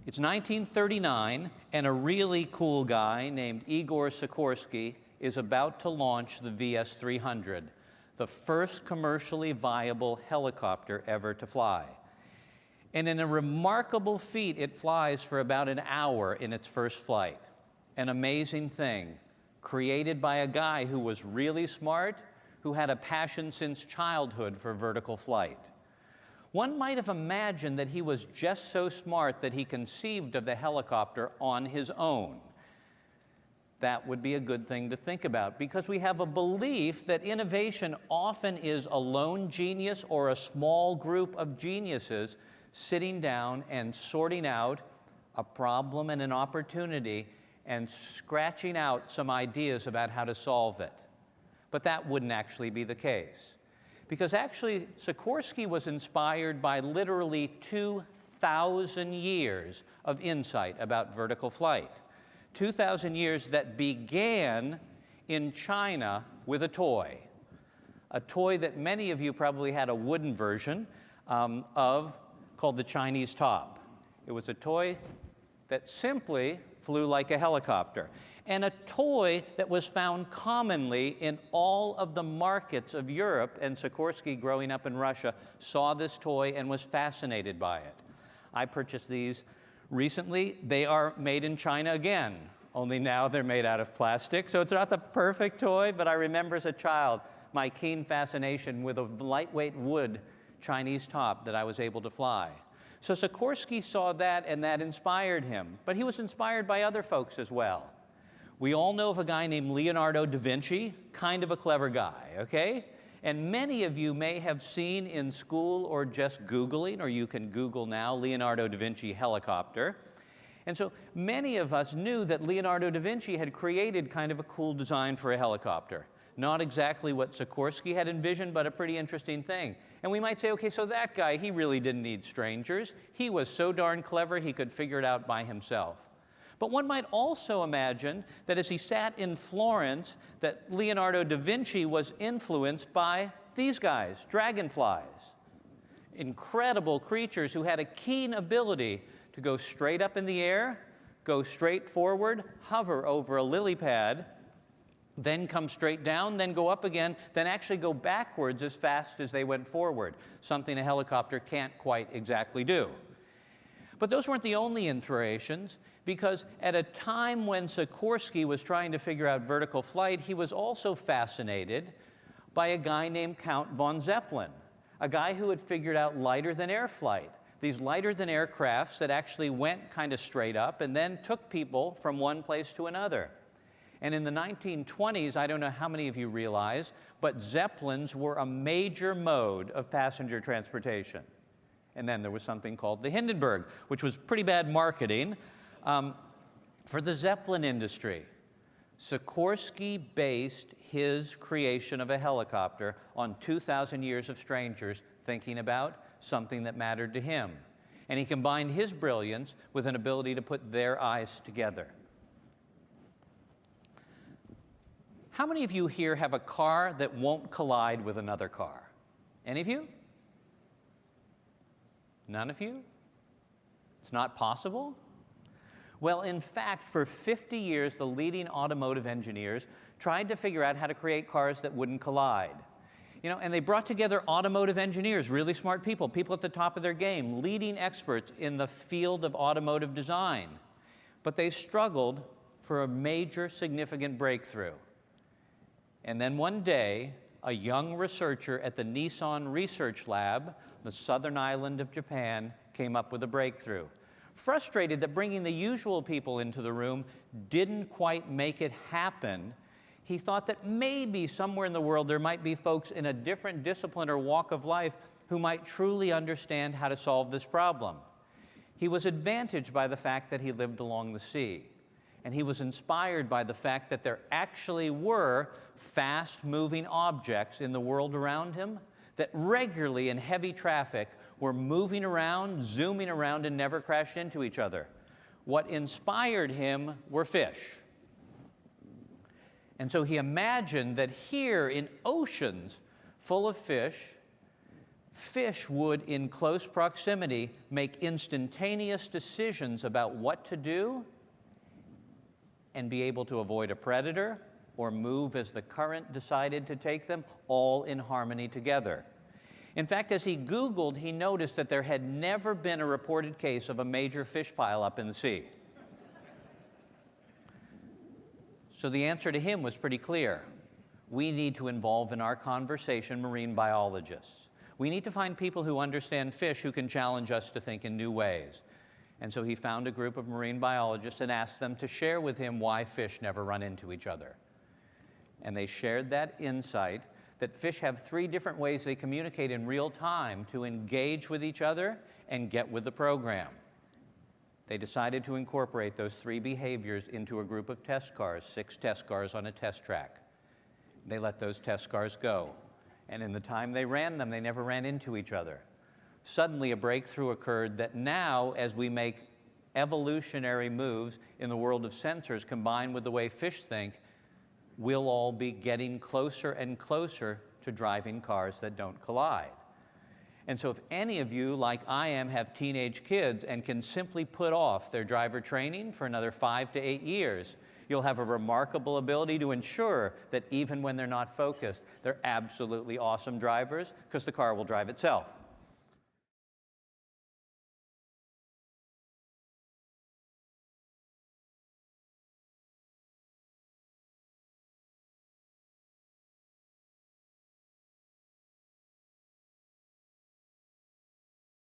It's 1939, and a really cool guy named Igor Sikorsky is about to launch the VS-300, the first commercially viable helicopter ever to fly. And in a remarkable feat, it flies for about an hour in its first flight. An amazing thing, created by a guy who was really smart, who had a passion since childhood for vertical flight. One might have imagined that he was just so smart that he conceived of the helicopter on his own. That would be a good thing to think about, because we have a belief that innovation often is a lone genius or a small group of geniuses sitting down and sorting out a problem and an opportunity and scratching out some ideas about how to solve it. But that wouldn't actually be the case. Because actually, Sikorsky was inspired by literally 2,000 years of insight about vertical flight. 2,000 years that began in China with a toy that many of you probably had a wooden version of, called the Chinese top. It was a toy that simply flew like a helicopter, and a toy that was found commonly in all of the markets of Europe, and Sikorsky, growing up in Russia, saw this toy and was fascinated by it. I purchased these recently. They are made in China again, only now they're made out of plastic, so it's not the perfect toy, but I remember as a child my keen fascination with a lightweight wood Chinese top that I was able to fly. So Sikorsky saw that, and that inspired him, but he was inspired by other folks as well. We all know of a guy named Leonardo da Vinci, kind of a clever guy, okay? And many of you may have seen in school or just Googling, or you can Google now, Leonardo da Vinci helicopter. And so many of us knew that Leonardo da Vinci had created kind of a cool design for a helicopter. Not exactly what Sikorsky had envisioned, but a pretty interesting thing. And we might say, okay, so that guy, he really didn't need strangers. He was so darn clever, he could figure it out by himself. But one might also imagine that as he sat in Florence, that Leonardo da Vinci was influenced by these guys, dragonflies. Incredible creatures who had a keen ability to go straight up in the air, go straight forward, hover over a lily pad, then come straight down, then go up again, then actually go backwards as fast as they went forward, something a helicopter can't quite exactly do. But those weren't the only inspirations, because at a time when Sikorsky was trying to figure out vertical flight, he was also fascinated by a guy named Count von Zeppelin, a guy who had figured out lighter-than-air flight, these lighter-than-air crafts that actually went kind of straight up and then took people from one place to another. And in the 1920s, I don't know how many of you realize, but Zeppelins were a major mode of passenger transportation. And then there was something called the Hindenburg, which was pretty bad marketing for the Zeppelin industry. Sikorsky based his creation of a helicopter on 2,000 years of strangers thinking about something that mattered to him. And he combined his brilliance with an ability to put their eyes together. How many of you here have a car that won't collide with another car? Any of you? None of you? It's not possible? Well, in fact, for 50 years, the leading automotive engineers tried to figure out how to create cars that wouldn't collide. You know, and they brought together automotive engineers, really smart people, people at the top of their game, leading experts in the field of automotive design. But they struggled for a major, significant breakthrough. And then one day, a young researcher at the Nissan Research Lab, the southern island of Japan, came up with a breakthrough. Frustrated that bringing the usual people into the room didn't quite make it happen, he thought that maybe somewhere in the world there might be folks in a different discipline or walk of life who might truly understand how to solve this problem. He was advantaged by the fact that he lived along the sea. And he was inspired by the fact that there actually were fast-moving objects in the world around him that regularly in heavy traffic were moving around, zooming around, and never crashed into each other. What inspired him were fish. And so he imagined that here in oceans full of fish, Fish would, in close proximity, make instantaneous decisions about what to do and be able to avoid a predator or move as the current decided to take them, all in harmony together. In fact, as he Googled, he noticed that there had never been a reported case of a major fish pileup in the sea. So the answer to him was pretty clear. We need to involve in our conversation marine biologists. We need to find people who understand fish who can challenge us to think in new ways. And so he found a group of marine biologists and asked them to share with him why fish never run into each other. And they shared that insight that fish have 3 different ways they communicate in real time to engage with each other and get with the program. They decided to incorporate those 3 behaviors into a group of test cars, 6 test cars on a test track. They let those test cars go. And in the time they ran them, they never ran into each other. Suddenly, a breakthrough occurred that now, as we make evolutionary moves in the world of sensors combined with the way fish think, we'll all be getting closer and closer to driving cars that don't collide. And so if any of you, like I am, have teenage kids and can simply put off their driver training for another 5 to 8 years, you'll have a remarkable ability to ensure that even when they're not focused, they're absolutely awesome drivers because the car will drive itself.